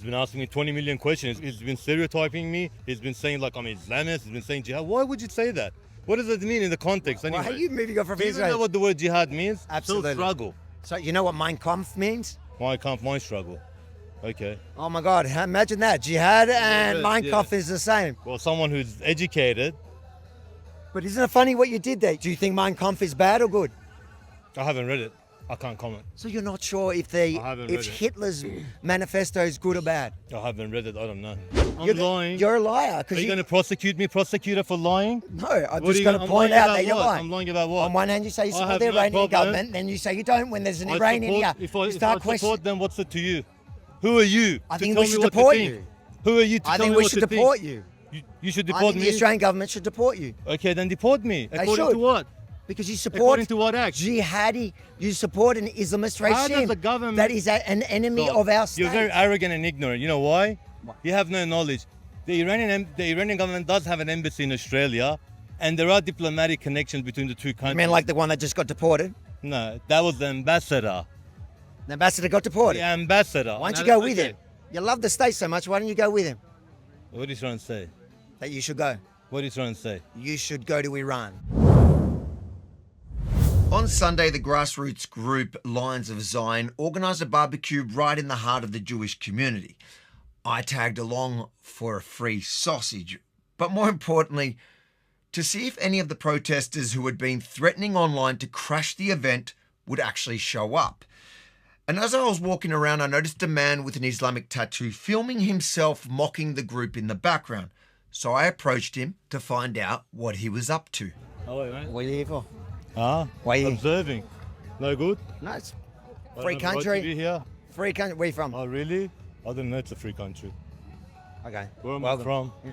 been asking me 20 million questions. He's been stereotyping me. He's been saying like I'm Islamist. He's been saying jihad. Why would you say that? What does it mean in the context anyway? Why are you moving on from Do you even Israel? know what the word jihad means? Absolutely. Still struggle. So you know what Mein Kampf means? My camp, my struggle. Okay. Oh my God, imagine that. Jihad and Mein Kampf is the same. Well, someone who's educated. But isn't it funny what you did there? Do you think Mein Kampf is bad or good? I haven't read it. I can't comment. So you're not sure if haven't read it. Hitler's manifesto is good or bad? I haven't read it. I don't know. I'm You're lying. You're a liar. Are you going to prosecute me, prosecutor, for lying? No, I'm What are just you going to I'm point lying out about that you're what? lying. I'm lying about what? On one hand, you say you I support have the no Iranian problem. government, then you say you don't when there's an I Iranian support, here. if I, You if start I questioning. support them, what's it to you? Who are you? I to think tell we me should what to deport think? you. Who are you to I tell think me we what should to deport think? you. You should I deport think me? the Australian government should deport you. Okay, then deport me. According should. to what? Because you support According to what act? jihadi, you support an Islamist regime How does the government... that is an enemy Stop. of our state. You're very arrogant and ignorant. You know why? You have no knowledge. The Iranian government does have an embassy in Australia, and there are diplomatic connections between the two countries. You mean like the one that just got deported? No, that was the ambassador. The ambassador got deported. The ambassador. Why don't you go with him? You love the state so much, why don't you go with him? What are you trying to say? That you should go. What are you trying to say? You should go to Iran. On Sunday, the grassroots group Lions of Zion organised a barbecue right in the heart of the Jewish community. I tagged along for a free sausage, but more importantly, to see if any of the protesters who had been threatening online to crash the event would actually show up. And as I was walking around, I noticed a man with an Islamic tattoo filming himself mocking the group in the background. So I approached him to find out what he was up to. Hello, mate. What are you here for? Ah, Why are you- observing. No good? No, it's I free don't have the right to country. be here. Free country. Where you from? Oh, really? I didn't know it's a free country. Okay. Where am Welcome. I from? Yeah.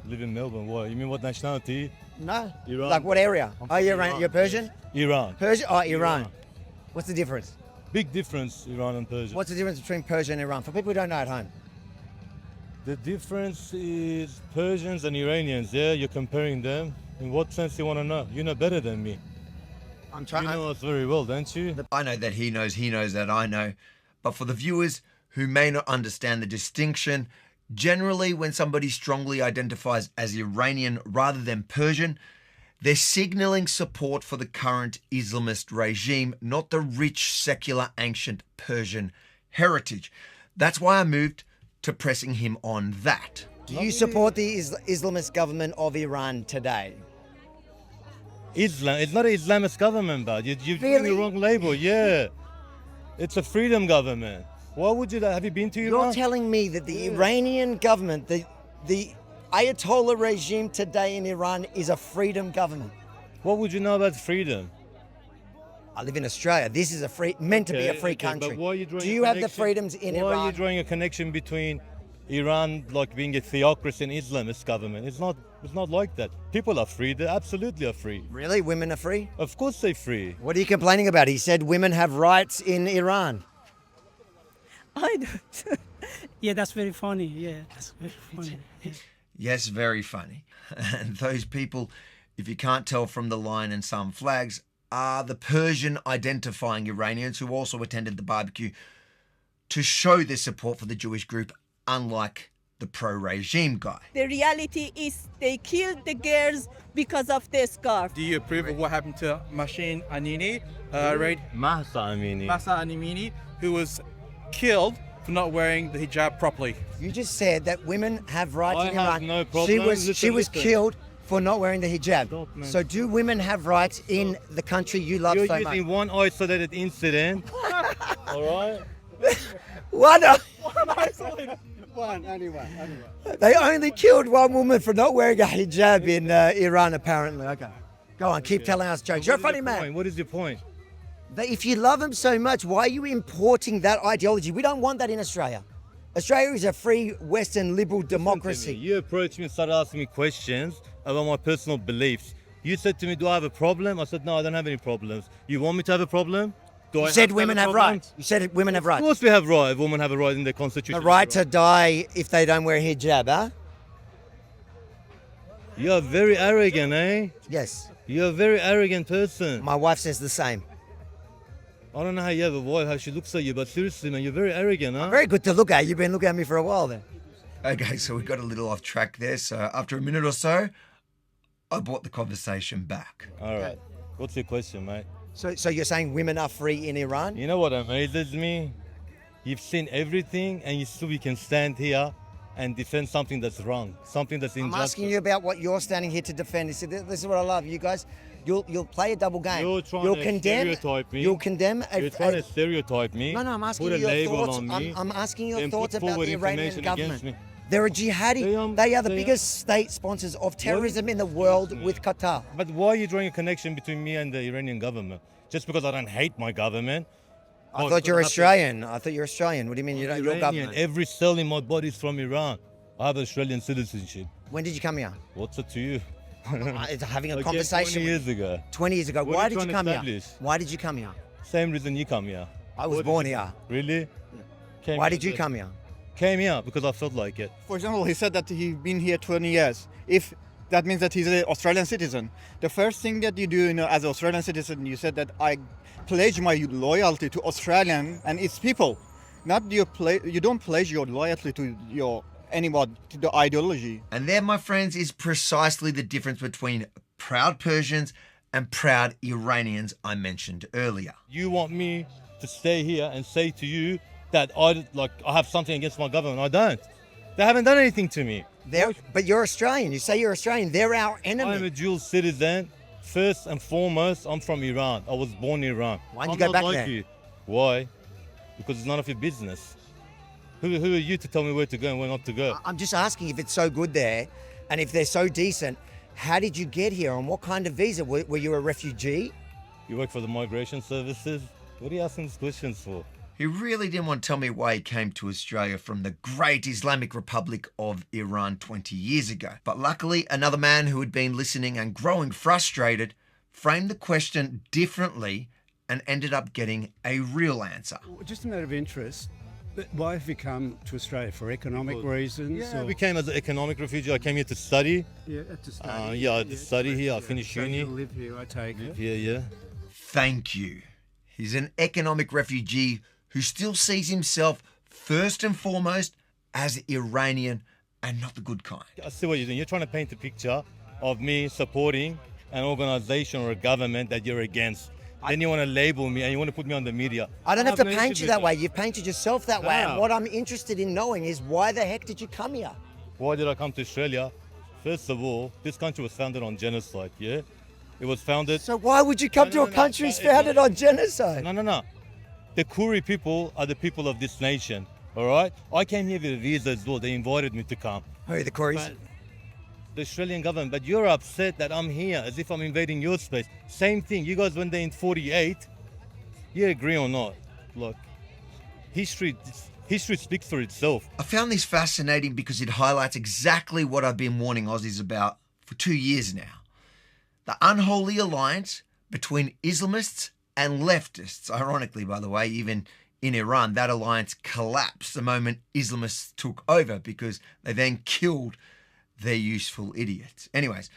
Live in Melbourne. What? You mean what nationality? No. Iran. Like what area? I'm Oh, you're from Iran. Iran. You're Persian? Iran. Persian? Oh, Iran. Iran. What's the difference? Big difference, Iran and Persia. What's the difference between Persia and Iran? For people who don't know at home. The difference is Persians and Iranians, yeah? You're comparing them. In what sense you want to know? You know better than me. I'm You trying. know us very well, don't you? I know that he knows that I know. But for the viewers who may not understand the distinction, generally when somebody strongly identifies as Iranian rather than Persian, they're signalling support for the current Islamist regime, not the rich, secular, ancient Persian heritage. That's why I moved to pressing him on that. Do you support the Islamist government of Iran today? Islam. It's not an Islamist government, but you're giving Really? the wrong label. Yeah, it's a freedom government. Why would you? Have you been to Iran? You're telling me that the Iranian government, the Ayatollah regime today in Iran is a freedom government. What would you know about freedom? I live in Australia. This is meant to be a Okay, free okay, country. But why are you drawing Do a you have the connection- freedoms in Why Iran? are you drawing a connection between Iran like being a theocracy and Islamist government? It's not like that. People are free. They absolutely are free. Really? Women are free? Of course they're free. What are you complaining about? He said women have rights in Iran. I don't. Yeah, that's very funny. Yeah, that's very funny. Yeah. Yes, very funny. And those people, if you can't tell from the line and some flags, are the Persian identifying Iranians who also attended the barbecue to show their support for the Jewish group, unlike the pro-regime guy. The reality is they killed the girls because of the scarf. Do you approve of what happened to Machine Anini, right? Mahsa Amini. Masa Animini, who was killed for not wearing the hijab properly? You just said that women have rights I in have Iran. no problem. She was Listen. killed for not wearing the hijab. Stop, man. So do women have rights in the country you love You're so using much? one isolated incident. All right. What? One, only one. They only killed one woman for not wearing a hijab in Iran, apparently. Okay. Go on, keep telling us jokes. You're a funny man. What is your point? That if you love them so much, why are you importing that ideology? We don't want that in Australia. Australia is a free, Western, liberal democracy. You approached me and started asking me questions about my personal beliefs. You said to me, do I have a problem? I said, no, I don't have any problems. You want me to have a problem? Do I You said to women a have problem? rights. You said women have Of rights. course we have rights. Women have a right in the constitution. The right to die if they don't wear hijab, huh? You're very arrogant, eh? Yes. You're a very arrogant person. My wife says the same. I don't know how you have a wife, how she looks at you, but seriously, man, you're very arrogant, huh? Very good to look at. You've been looking at me for a while then. Okay, so we got a little off track there. So after a minute or so, I brought the conversation back. All right. What's your question, mate? So you're saying women are free in Iran? You know what amazes me? You've seen everything, and you still can stand here and defend something that's wrong, something that's I'm injustice. asking you about what you're standing here to defend. This is what I love. You guys, you'll play a double game. You're trying You'll to condemn. stereotype me. You'll condemn. You're trying to stereotype me. No, I'm asking put you a your label thoughts. on me. I'm asking your then thoughts put about forward the Iranian information against government. me. They're a jihadi. They are the biggest state sponsors of terrorism in the world with Qatar. But why are you drawing a connection between me and the Iranian government? Just because I don't hate my government? I thought you're Australian. I thought you're Australian. What do you mean you don't? Your Iranian. government. Every cell in my body is from Iran. I have Australian citizenship. When did you come here? What's it to you? It's having a Okay, conversation. 20 years ago. 20 years ago. What Why are you did you trying come to here? establish? Why did you come here? Same reason you come here. I was born here. Really? Came Why here did you to- come here? Came here because I felt like it. For example, he said that he's been here 20 years. If that means that he's an Australian citizen, the first thing that you do, as an Australian citizen, you said that I pledge my loyalty to Australian and its people. Not you don't pledge your loyalty to anyone, to the ideology. And there, my friends, is precisely the difference between proud Persians and proud Iranians I mentioned earlier. You want me to stay here and say to you that I have something against my government. I don't. They haven't done anything to me. But you're Australian. You say you're Australian. They're our enemy. I'm a dual citizen. First and foremost, I'm from Iran. I was born in Iran. Why'd you I'm go not back like there? you. Why? Because it's none of your business. Who are you to tell me where to go and where not to go? I'm just asking if it's so good there and if they're so decent, how did you get here and what kind of visa? Were you a refugee? You work for the migration services? What are you asking these questions for? He really didn't want to tell me why he came to Australia from the great Islamic Republic of Iran 20 years ago. But luckily, another man who had been listening and growing frustrated framed the question differently and ended up getting a real answer. Just a matter of interest, but why have you come to Australia? For economic reasons? Yeah, or- we came as an economic refugee. I came here to study. Yeah, to study. I study here. I finished So uni. you live here, I take it. Yeah. Thank you. He's an economic refugee who still sees himself first and foremost as Iranian and not the good kind. I see what you're doing. You're trying to paint a picture of me supporting an organization or a government that you're against. Then you want to label me and you want to put me on the media. I don't have to no paint issue you with that way. You've painted yourself that way. And No. what I'm interested in knowing is why the heck did you come here? Why did I come to Australia? First of all, this country was founded on genocide, yeah? It was founded... So why would you come to a country founded on genocide? No. The Kuri people are the people of this nation, all right? I came here with a visa as well. They invited me to come. Who are the Koreans? But the Australian government, but you're upset that I'm here as if I'm invading your space. Same thing. You guys went there in 48. You agree or not? Look, history speaks for itself. I found this fascinating because it highlights exactly what I've been warning Aussies about for 2 years now. The unholy alliance between Islamists and leftists. Ironically, by the way, even in Iran, that alliance collapsed the moment Islamists took over because they then killed their useful idiots. Anyways,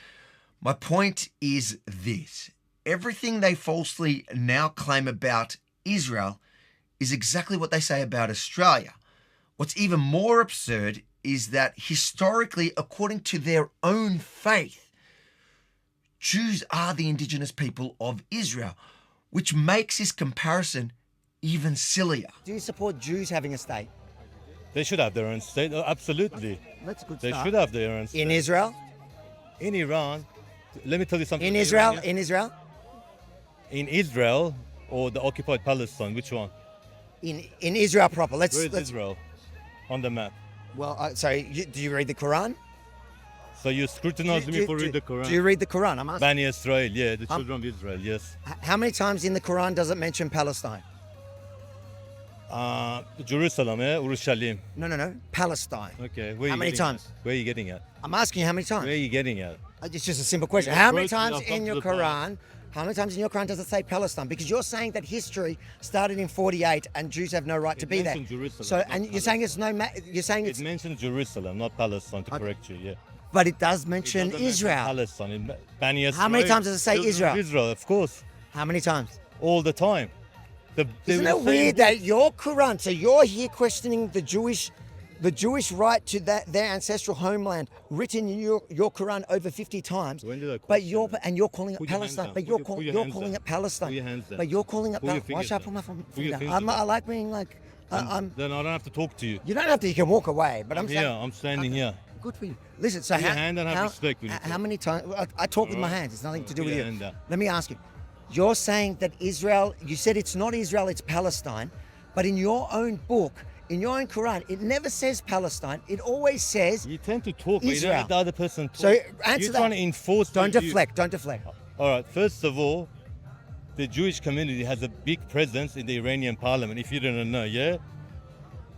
my point is this. Everything they falsely now claim about Israel is exactly what they say about Australia. What's even more absurd is that historically, according to their own faith, Jews are the indigenous people of Israel, which makes this comparison even sillier. Do you support Jews having a state? They should have their own state. Absolutely. That's a good They start. should have their own state. In Israel? In Iran, let me tell you something. In about Israel? Iran, In Israel? yeah? In Israel or the occupied Palestine, which one? In Israel proper. Where is Let's Israel on the map? well, sorry, do you read the Quran? So you scrutinize me for reading the Quran? Do you read the Quran? I'm asking. Bani Israel, yeah, the children of Israel, yes. How many times in the Quran does it mention Palestine? Jerusalem, Urushalim. No. Palestine. Okay, where How you many getting times? At? Where are you getting at? I'm asking you how many Where are times? you getting at? It's just a simple question. Yeah, How many first, times I'll come in to your the point. Quran? How many times in your Quran does it say Palestine? Because you're saying that history started in 48 and Jews have no right to It be there. mentions Jerusalem, So, not and you're saying it's no. You're saying It it's, mentions Jerusalem, not Palestine, to correct you, yeah. but it does It mention doesn't mention Israel. Palestine, Bani Israel. How many times does it say children of Israel? Israel, of course. How many times? All the time. Isn't it weird that your Quran, so you're here questioning the Jewish right to their ancestral homeland, written in your Quran over 50 times. When did I But question you're that? and you're calling it Put your hands Palestine. down. But Put you're your you're hands calling down. it Palestine. Put your hands down. But you're calling it. Put your Why fingers should I put my down. Put finger your down? fingers I like being like. I'm. Then I don't have to talk to you. You don't have to. You can walk away. But I'm here. saying. I'm standing here. Good for you. Listen. So Put your hand and have respect when you how talk. many times? I talk with my Alright. hands. It's nothing to do Put with your you. hand down. Let me ask you. You're saying that Israel. You said it's not Israel. It's Palestine. But in your own book, in your own Quran, it never says Palestine. It always says. You tend to talk, but you don't Israel. let the other person talk. So answer You're that. trying to enforce. Don't what you- deflect. Don't deflect. All right. First of all, the Jewish community has a big presence in the Iranian parliament. If you didn't know, yeah.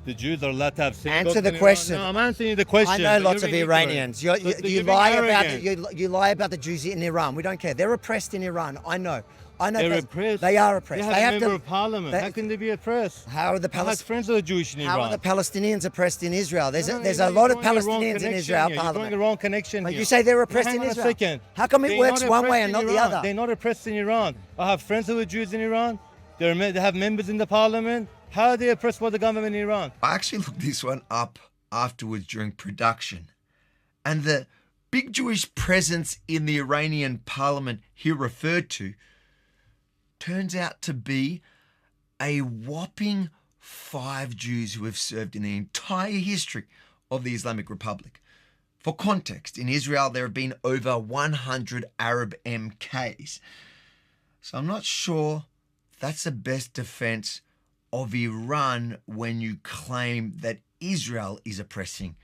The Jews are allowed to have synagogues Answer the in Iran. question. No, I'm answering the question. I know but lots you're of being Iranians. ignorant. You You're being lie about arrogant. you lie about the Jews in Iran. We don't care. They're oppressed in Iran. I know. They're that- oppressed. They are oppressed. They have a member to. of parliament. they- How can they be oppressed? How are the I have friends who are Jewish in How Iran. are the Palestinians oppressed in Israel? There's No, there's you're a lot of drawing the wrong Palestinians in connection Israel here. You're drawing parliament. the wrong connection But here. you say they're Now, oppressed hang in on Israel. a second. How come it They're works not one way oppressed and in not the Iran. other? They're not oppressed in Iran. I have friends who are Jews in Iran. They have members in the parliament. How are they oppressed by the government in Iran? I actually looked this one up afterwards during production. And the big Jewish presence in the Iranian parliament he referred to turns out to be a whopping 5 Jews who have served in the entire history of the Islamic Republic. For context, in Israel there have been over 100 Arab MKs. So I'm not sure that's the best defense of Iran when you claim that Israel is oppressing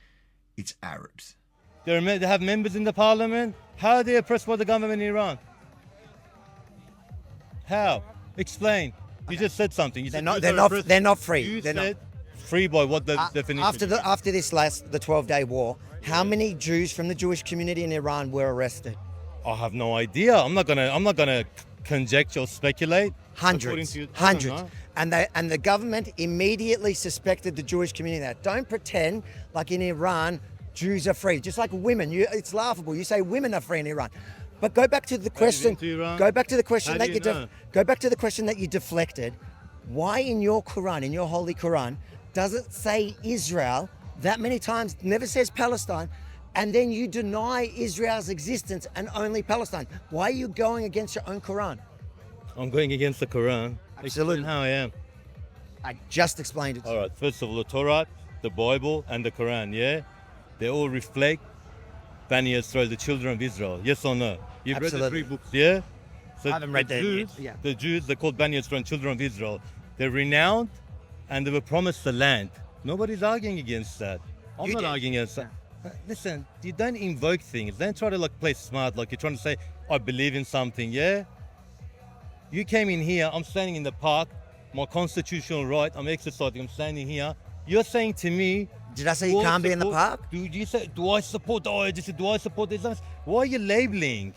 its Arabs. They have members in the parliament. How are they oppressed by the government in Iran? How? Explain. You just said something. You They're said not. Jews They're are not. oppressed. They're not free. You They're not. said free by what the definition is. After this the 12-day war, how many Jews from the Jewish community in Iran were arrested? I have no idea. I'm not gonna conjecture or speculate. According Hundreds, to you- I don't hundreds, know. and the government immediately suspected the Jewish community. That don't pretend like in Iran Jews are free, just like women. It's laughable. You say women are free in Iran, but go back to the question. into Iran? Go back to the question How that do you you know? go back to the question that you deflected. Why in your Quran, in your holy Quran, does it say Israel that many times? Never says Palestine. And then you deny Israel's existence and only Palestine. Why are you going against your own Quran? I'm going against the Quran. Absolutely. Explain how I am. I just explained it. All right. First of all, the Torah, the Bible, and the Quran. Yeah, they all reflect Bani Israel, the children of Israel. Yes or no? You've read the Absolutely. 3 books. Yeah. So I haven't read the that Jews, yet, yeah. The Jews, they're called Bani Israel, children of Israel. They're renowned, and they were promised the land. Nobody's arguing against that. I'm You not did. arguing against that. Listen, you don't invoke things. Don't try to play smart, like you're trying to say, I believe in something. Yeah. You came in here. I'm standing in the park. My constitutional right. I'm exercising. I'm standing here. You're saying to me, Did I say you do I can't be in the support- park? Do you say, do I support the IHS? Do I support the Islamists? Why are you labeling?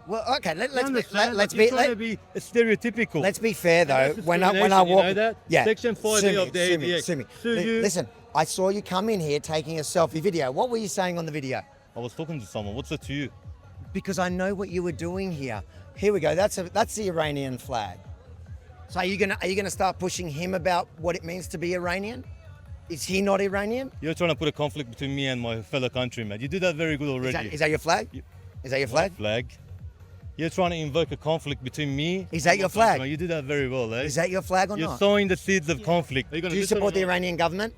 Well, okay. You Let's understand? let's Like, you're be trying to be stereotypical. let's be fair though. that's When I discrimination, you walk, know that? yeah. Section 5A sue me, of the sue me, ADA. sue me. Sue you. Listen, I saw you come in here taking a selfie video. What were you saying on the video? I was talking to someone. What's it to you? Because I know what you were doing here. Here we go. That's the Iranian flag. So are you gonna start pushing him about what it means to be Iranian? Is he not Iranian? You're trying to put a conflict between me and my fellow countrymen. You do that very good already. Is that your flag? Is that your flag? Flag. You're trying to invoke a conflict between me. Is that and your my flag? countrymen. You do that very well, eh? Is that your flag or You're not? sowing the seeds of conflict. Are you Do you support the Iranian government?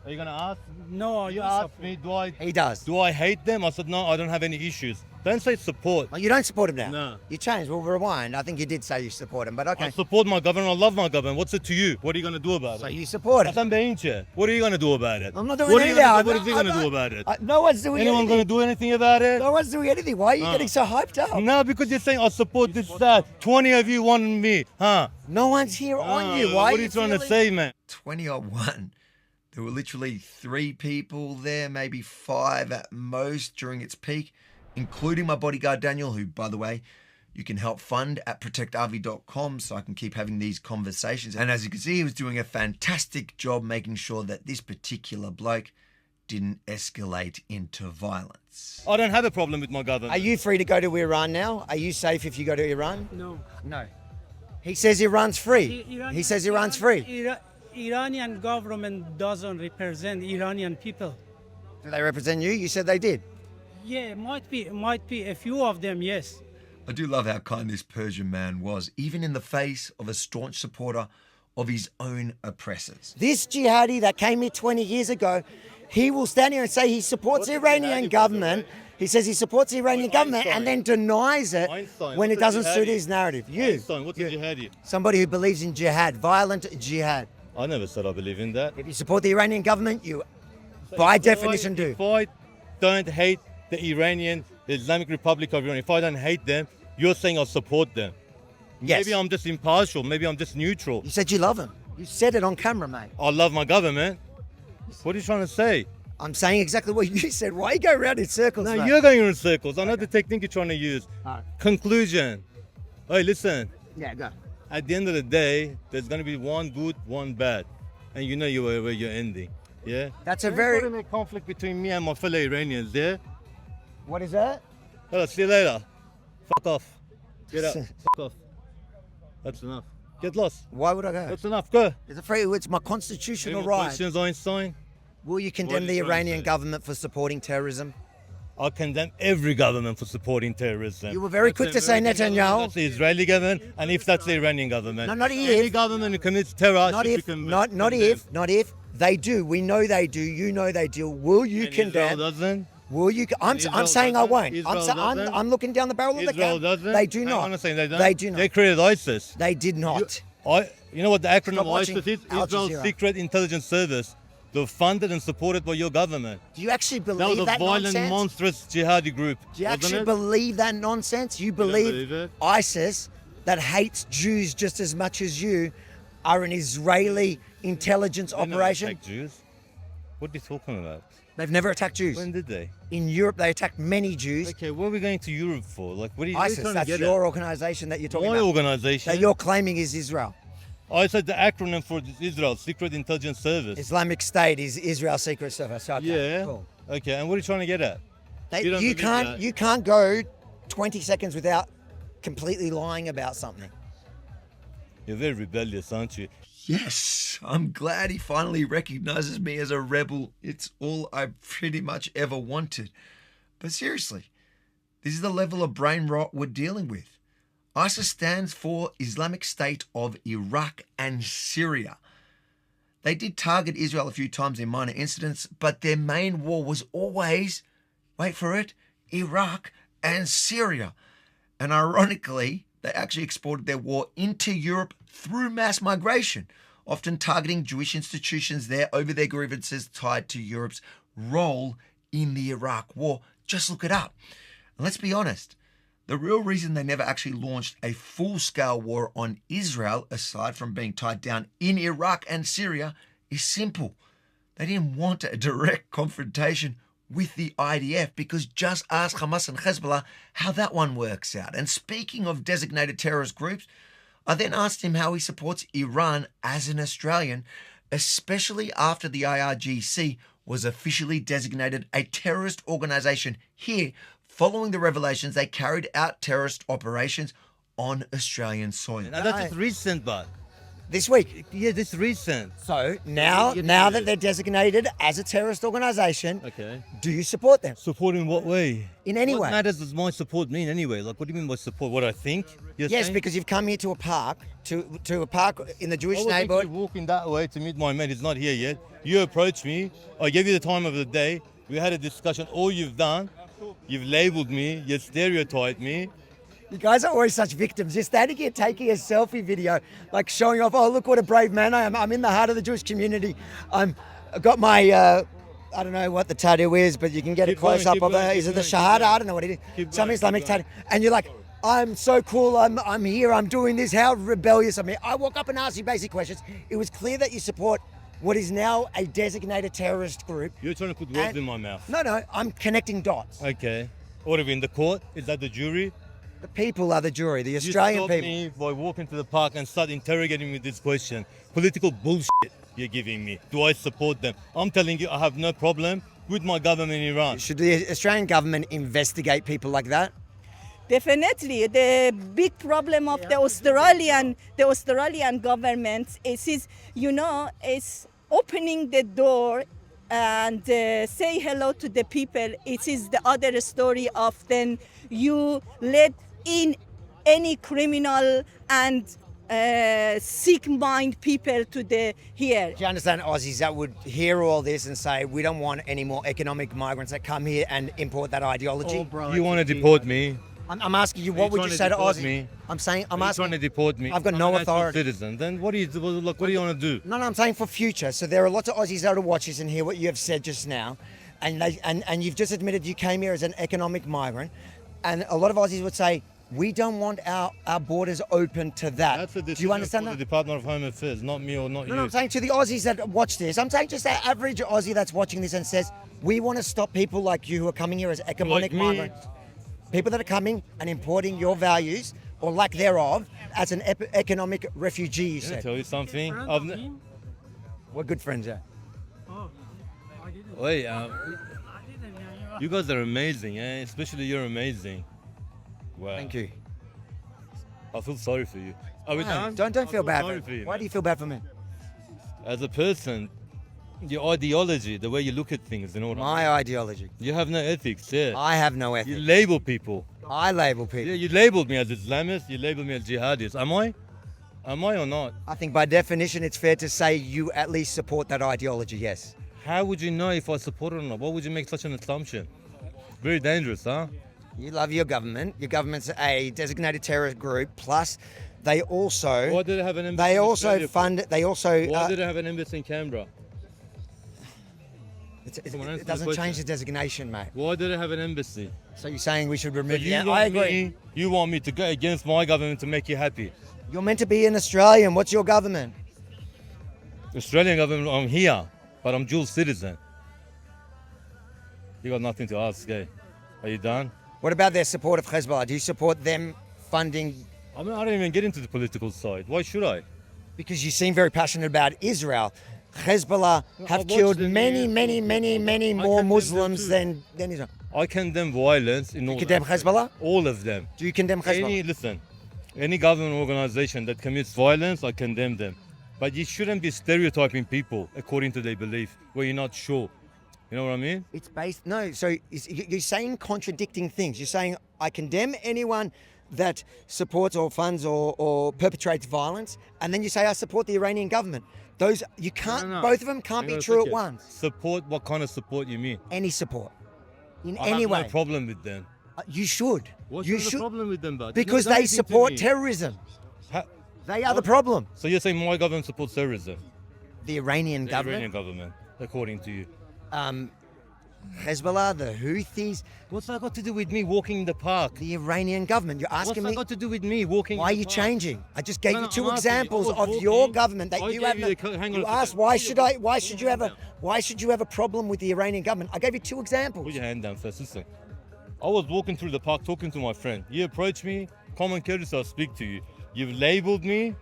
Are you gonna ask? No, You you asked me, He does. do I hate them? I said no. I don't have any issues. Don't say support. Well, you don't support him now. No. You changed. We'll rewind. I think you did say you support him, but okay. I support my government. I love my government. What's it to you? What are you gonna do about So it? you support him. That's unbehinche. What are you gonna do about it? I'm not doing What are you anything. gonna do? What is he gonna do about it? No one's doing Anyone anything. gonna do anything about it? No one's doing anything. Why are you getting so hyped up? No, because you're saying I support this, that. 20 of you want me, huh? No one's here on you. Why What are you trying to feeling- say, man? 2001. There were literally 3 people there, maybe 5 at most during its peak, including my bodyguard Daniel, who, by the way, you can help fund at protectrv.com so I can keep having these conversations. And as you can see, he was doing a fantastic job making sure that this particular bloke didn't escalate into violence. I don't have a problem with my government. Are you free to go to Iran now? Are you safe if you go to Iran? No. No. He says Iran's free. Iranian- He says Iran's free. Iranian government doesn't represent Iranian people. Do they represent you? You said they did. Yeah, might be a few of them, yes. I do love how kind this Persian man was, even in the face of a staunch supporter of his own oppressors. This jihadi that came here 20 years ago, he will stand here and say he supports the Iranian government. He says he supports the Iranian government and then denies it Einstein, when it what's a doesn't suit jihadi? his narrative. You, Einstein, what's a jihadi? somebody who believes in jihad, violent jihad. I never said I believe in that. If you support the Iranian government, you by definition do. If I don't hate the Iranian, the Islamic Republic of Iran, if I don't hate them, you're saying I support them. Yes. Maybe I'm just impartial. Maybe I'm just neutral. You said you love him. You said it on camera, mate. I love my government. What are you trying to say? I'm saying exactly what you said. Why you go around in circles, No, mate? you're going in circles. I know the technique you're trying to use. All right. Conclusion. Hey, listen. Yeah, go. At the end of the day, there's going to be one good, one bad. And you know where you're ending. Yeah? That's a Don't very... put in a conflict between me and my fellow Iranians, yeah? What is that? Well, see you later. Fuck off. Get out. Fuck off. That's enough. Get lost. Why would I go? That's enough. Go. It's it's my Any constitutional more right. questions, Einstein? Will you What condemn are the you trying to Iranian say? government for supporting terrorism? I condemn every government for supporting terrorism. You were very quick to say American Netanyahu. government, that's the Israeli government, and if that's the Iranian government. No, not Any if. government who commits terror Not should if, be not if. They do. We know they do. You know they do. Will you And Israel condemn? doesn't. Will you? I'm Israel saying I doesn't. won't. Israel doesn't. I'm looking down the barrel of the Israel gun. doesn't. They do Hang not. on a second, they don't. They do not. They created ISIS. They did not. You know what the acronym Stop of watching ISIS is? Al Israel's Jazeera. Secret Intelligence Service. They're funded and supported by your government. Do you actually That was believe a that violent, nonsense? monstrous jihadi group. Do you wasn't actually it? believe that nonsense? You believe believe it? ISIS, that hates Jews just as much as you, are an Israeli intelligence They never operation? attacked Jews. What are you talking about? They've never attacked Jews. When did they? In Europe, they attacked many Jews. Okay, what are we going to Europe for? Like, what are you, what are you ISIS, trying that's to get your at? organization that you're talking My about. organization. That you're claiming is Israel. I said the acronym for Israel Secret Intelligence Service. Islamic State is Israel Secret Service. Okay, Yeah. cool. Okay, and what are you trying to get at? They- You don't you believe can't that? you can't go 20 seconds without completely lying about something. You're very rebellious, aren't you? Yes, I'm glad he finally recognizes me as a rebel. It's all I pretty much ever wanted. But seriously, this is the level of brain rot we're dealing with. ISIS stands for Islamic State of Iraq and Syria. They did target Israel a few times in minor incidents, but their main war was always, wait for it, Iraq and Syria. And ironically, they actually exported their war into Europe through mass migration, often targeting Jewish institutions there over their grievances tied to Europe's role in the Iraq war. Just look it up. And let's be honest, the real reason they never actually launched a full-scale war on Israel, aside from being tied down in Iraq and Syria, is simple. They didn't want a direct confrontation with the IDF, because just ask Hamas and Hezbollah how that one works out. And speaking of designated terrorist groups, I then asked him how he supports Iran as an Australian, especially after the IRGC was officially designated a terrorist organisation here, following the revelations they carried out terrorist operations on Australian soil. Now, that's just recent, but. This week. Yeah, this recent. So now that they're designated as a terrorist organisation, Okay. do you support them? Support in what way? In any What way? matters does my support mean anyway? Like, what do you mean by support? What I think? You're Yes, saying? because you've come here to a park, to a park in the Jewish I was actually neighbourhood. walking that way to meet my mate. He's not here yet. You approached me. I gave you the time of the day. We had a discussion. All you've done, you've labelled me. You've stereotyped me. You guys are always such victims. You're standing here taking a selfie video, like showing off, oh, look what a brave man I am. I'm in the heart of the Jewish community. I've got my, I don't know what the tattoo is, but you can get a Keep going, close up keep of going, it. keep Is it the going, keep Shahada? going. I don't know what it is. Keep Some going, Islamic keep going. tattoo. And you're like, I'm so cool. I'm here. I'm doing this. How rebellious I'm here. I walk up and ask you basic questions. It was clear that you support what is now a designated terrorist group. You're trying to put words And- in my mouth. No, I'm connecting dots. Okay. What are we in the court? Is that the jury? The people are the jury, the You Australian stopped people. me by walking to the park and start interrogating me with this question. Political bullshit you're giving me. Do I support them? I'm telling you, I have no problem with my government in Iran. Should the Australian government investigate people like that? Definitely, the big problem of the Australian government is is opening the door and say hello to the people. It is the other story of then you let in any criminal and sick mind people to the here. Do you understand Aussies that would hear all this and say, we don't want any more economic migrants that come here and import that ideology? You want to deport me? I'm asking you, what would you say to Aussies? I'm saying, I'm You're asking. trying to deport me. I've got I'm no a natural authority. citizen. Then what do you do? Look, what do you want to do? No, I'm saying for future. So there are lots of Aussies that will watch this and hear what you have said just now, and you've just admitted you came here as an economic migrant, and a lot of Aussies would say, we don't want our borders open to that. That's a Do decision you understand for that? the Department of Home Affairs, not me or not you. No, I'm saying to the Aussies that watch this, I'm saying just that average Aussie that's watching this and says, we want to stop people like you who are coming here as economic Like me. migrants. People that are coming and importing your values or lack thereof as an economic refugee, you Can I said. tell you something? We're good friends, yeah. Wait, you guys are amazing, eh? Especially you're amazing. Wow. Thank you. I feel sorry for you. Are we No, done? don't I feel bad sorry for for me. you. Why man. do you feel bad for me? As a person, your ideology, the way you look at things, you know what I mean? My ideology. You have no ethics, yeah. I have no You ethics. label people. I label people. Yeah, you labeled me as Islamist, you labeled me as jihadist. Am I? Am I or not? I think by definition it's fair to say you at least support that ideology, yes. How would you know if I support it or not? Why would you make such an assumption? Very dangerous, huh? You love your government. Your government's a designated terrorist group. Plus, they also Why did it have an embassy they in also Australia? fund. They also. Why did it have an embassy in Canberra? Come on, answer it the doesn't question. change the designation, mate. Why did it have an embassy? So you're saying we should So remove? you Yeah, want I agree. you want me to go against my government to make you happy? You're meant to be an Australian. What's your government? Australian government, I'm here, but I'm dual citizen. You got nothing to ask, eh? Are you done? What about their support of Hezbollah? Do you support them funding? I mean, I don't even get into the political side. Why should I? Because you seem very passionate about Israel. Hezbollah have watched killed the many, news. many, many, many more condemn them Muslims too. than Israel. I condemn violence in all You condemn aspects. Hezbollah? All of them. Do you condemn Hezbollah? Listen, any government organization that commits violence, I condemn them. But you shouldn't be stereotyping people according to their belief, where you're not sure. You know what I mean? It's based, no, so you're saying contradicting things. You're saying, I condemn anyone that supports or funds or perpetrates violence, and then you say, I support the Iranian government. Those, you can't, No. both of them can't Hang be on a true at second. once. Support, what kind of support you mean? Any support. In I any have way. no problem with them. You should. What's you the should. problem with them, bud? Because Never done they anything to support me. terrorism. Ha- They are the What? problem. So you're saying my government supports terrorism? The Iranian The government, Iranian government, according to you. Hezbollah, the Houthis, What's that got to do with me walking in the park? the Iranian government. You're What's asking that me, got to do with me walking why are in the you park? changing? I just gave No, you no, two I'm asking you. examples I of was your walking. government that I you gave have. you the- hang on You a asked second. why Put should your- I? Why put should your you have hand a? down. Why should you have a problem with the Iranian government? I gave you two examples. Put your hand down first. Listen. I was walking through the park talking to my friend. You approached me, common courtesy, I'll speak to you. You've labeled me.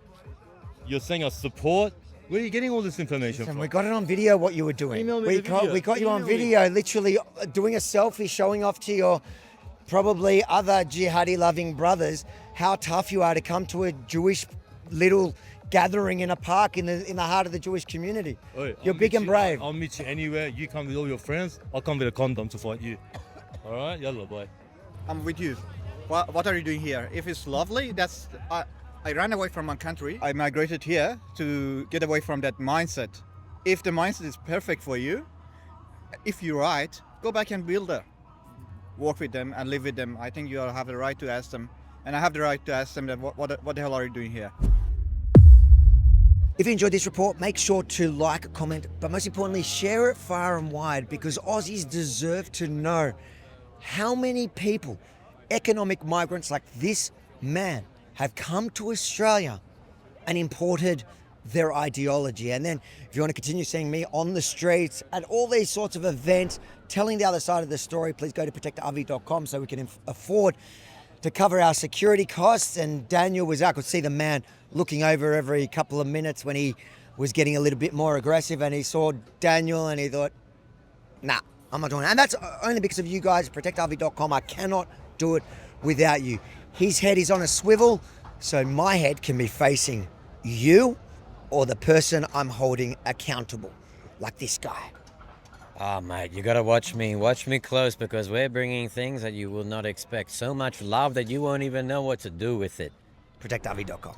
You're saying I support. Where are you getting all this information Listen, from? we got it on video what you were doing. Email me we the got video. we got you on Email me. video, literally doing a selfie, showing off to your probably other jihadi loving brothers how tough you are to come to a Jewish little gathering in a park in the heart of the Jewish community. Oi, You're I'll big meet and you- brave. I'll meet you anywhere. You come with all your friends. I'll come with a condom to fight you. All right, yalla, bye. I'm with you. What are you doing here? If it's lovely, that's I ran away from my country. I migrated here to get away from that mindset. If the mindset is perfect for you, if you're right, go back and build there. Work with them and live with them. I think you have the right to ask them, and I have the right to ask them that what the hell are you doing here? If you enjoyed this report, make sure to like, comment, but most importantly, share it far and wide because Aussies deserve to know how many people, economic migrants like this man, have come to Australia and imported their ideology. And then if you want to continue seeing me on the streets at all these sorts of events, telling the other side of the story, please go to protectavi.com so we can afford to cover our security costs. And Daniel was, I could see the man looking over every couple of minutes when he was getting a little bit more aggressive, and he saw Daniel and he thought, nah, I'm not doing it. And that's only because of you guys, protectavi.com. I cannot do it without you. His head is on a swivel, so my head can be facing you or the person I'm holding accountable, like this guy. Oh, mate, you gotta watch me. Watch me close because we're bringing things that you will not expect. So much love that you won't even know what to do with it. ProtectRV.com.